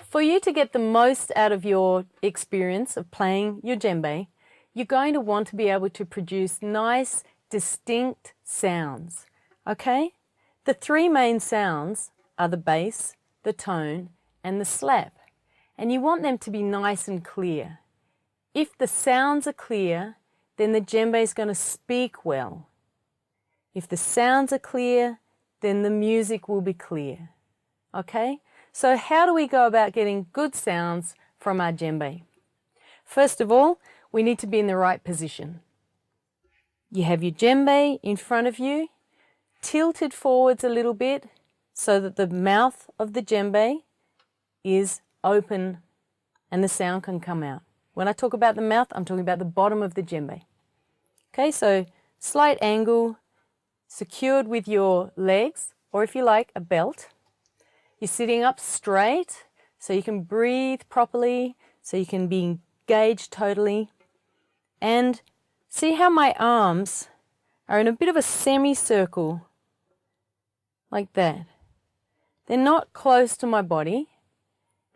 For you to get the most out of your experience of playing your djembe, you're going to want to be able to produce nice, distinct sounds, okay? The three main sounds are the bass, the tone, and the slap. And you want them to be nice and clear. If the sounds are clear, then the djembe is going to speak well. If the sounds are clear, then the music will be clear. Okay? So how do we go about getting good sounds from our djembe? First of all, we need to be in the right position. You have your djembe in front of you, tilted forwards a little bit so that the mouth of the djembe is open and the sound can come out. When I talk about the mouth, I'm talking about the bottom of the djembe. Okay, so slight angle, secured with your legs, or if you like, a belt. You're sitting up straight so you can breathe properly, so you can be engaged totally. And see how my arms are in a bit of a semicircle, like that. They're not close to my body,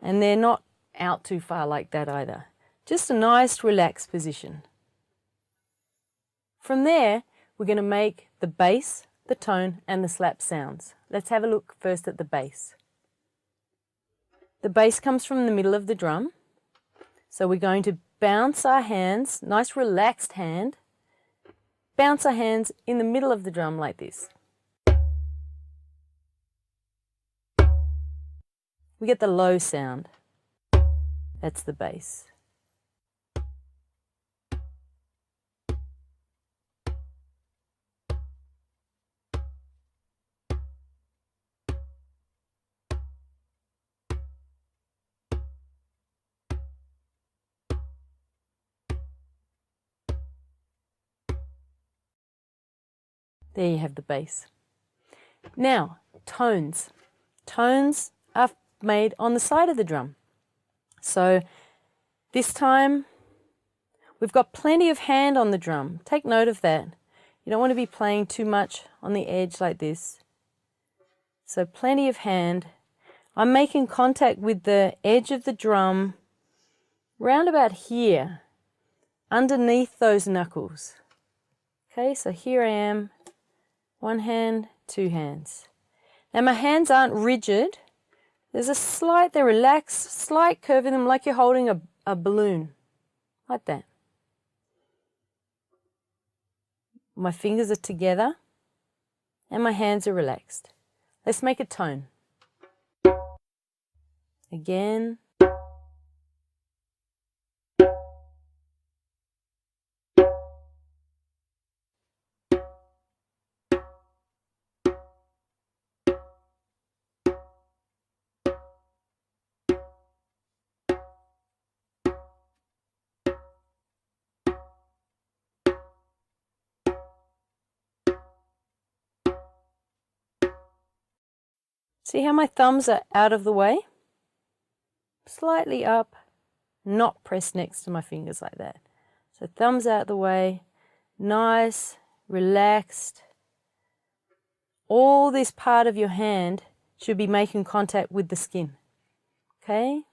and they're not out too far like that either. Just a nice relaxed position. From there, we're going to make the bass, the tone, and the slap sounds. Let's have a look first at the bass. The bass comes from the middle of the drum. So we're going to bounce our hands, nice relaxed hand, bounce our hands in the middle of the drum like this. We get the low sound. That's the bass. There you have the bass. Now, tones. Tones are made on the side of the drum. So this time we've got plenty of hand on the drum. Take note of that. You don't want to be playing too much on the edge like this. So plenty of hand. I'm making contact with the edge of the drum round about here, underneath those knuckles. Okay, so here I am. One hand, two hands. Now my hands aren't rigid. There's a slight, they're relaxed, slight curve in them like you're holding a balloon. Like that. My fingers are together and my hands are relaxed. Let's make a tone. Again. See how my thumbs are out of the way? Slightly up, not pressed next to my fingers like that. So thumbs out the way, nice, relaxed. All this part of your hand should be making contact with the skin. Okay?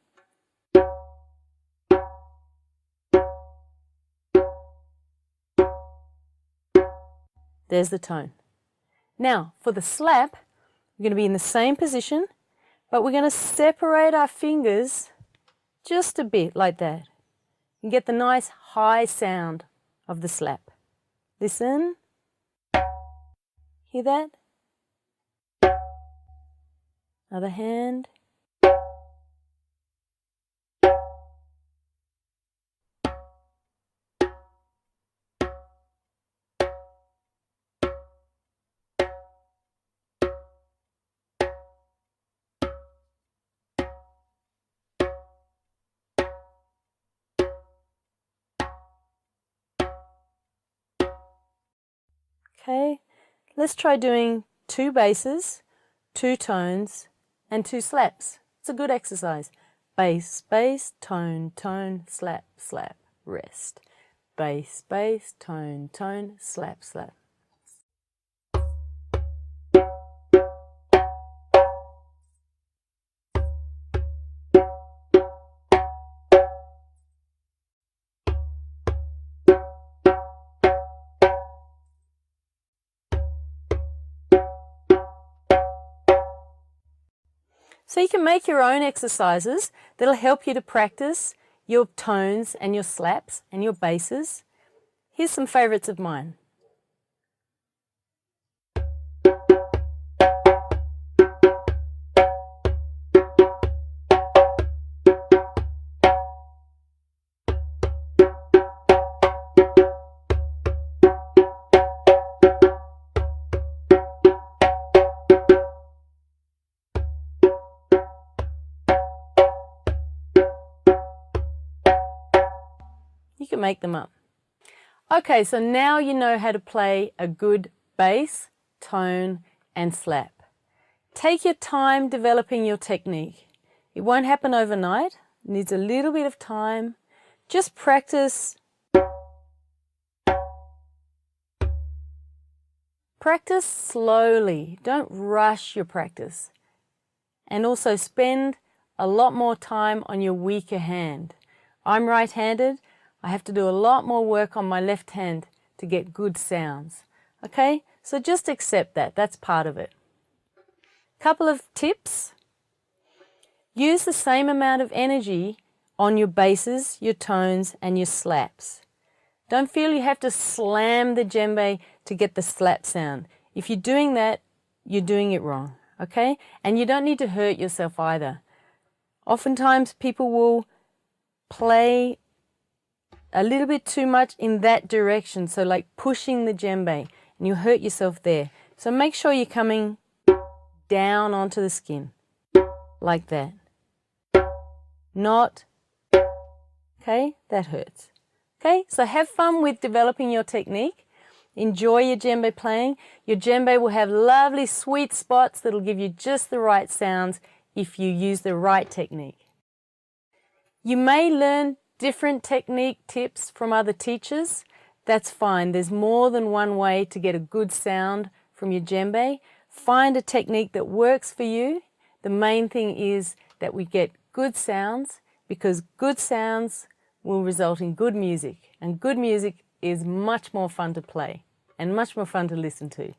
There's the tone. Now, for the slap, we're going to be in the same position, but we're going to separate our fingers just a bit like that and get the nice high sound of the slap. Listen. Hear that? Other hand. Okay, let's try doing 2 basses, 2 tones, and 2 slaps. It's a good exercise. Bass, bass, tone, tone, slap, slap, rest. Bass, bass, tone, tone, slap, slap. So you can make your own exercises that'll help you to practice your tones and your slaps and your basses. Here's some favorites of mine. You can make them up. Okay, so now you know how to play a good bass, tone, and slap. Take your time developing your technique. It won't happen overnight. It needs a little bit of time. Just practice. Practice slowly. Don't rush your practice. And also spend a lot more time on your weaker hand. I'm right-handed. I have to do a lot more work on my left hand to get good sounds. Okay, so just accept that. That's part of it. Couple of tips. Use the same amount of energy on your basses, your tones, and your slaps. Don't feel you have to slam the djembe to get the slap sound. If you're doing that, you're doing it wrong. Okay? And you don't need to hurt yourself either. Oftentimes people will play a little bit too much in that direction, so like pushing the djembe, and you hurt yourself there. So make sure you're coming down onto the skin, like that. Not, okay, that hurts. Okay, so have fun with developing your technique. Enjoy your djembe playing. Your djembe will have lovely sweet spots that'll give you just the right sounds if you use the right technique. You may learn different technique tips from other teachers. That's fine. There's more than one way to get a good sound from your djembe. Find a technique that works for you. The main thing is that we get good sounds, because good sounds will result in good music, and good music is much more fun to play and much more fun to listen to.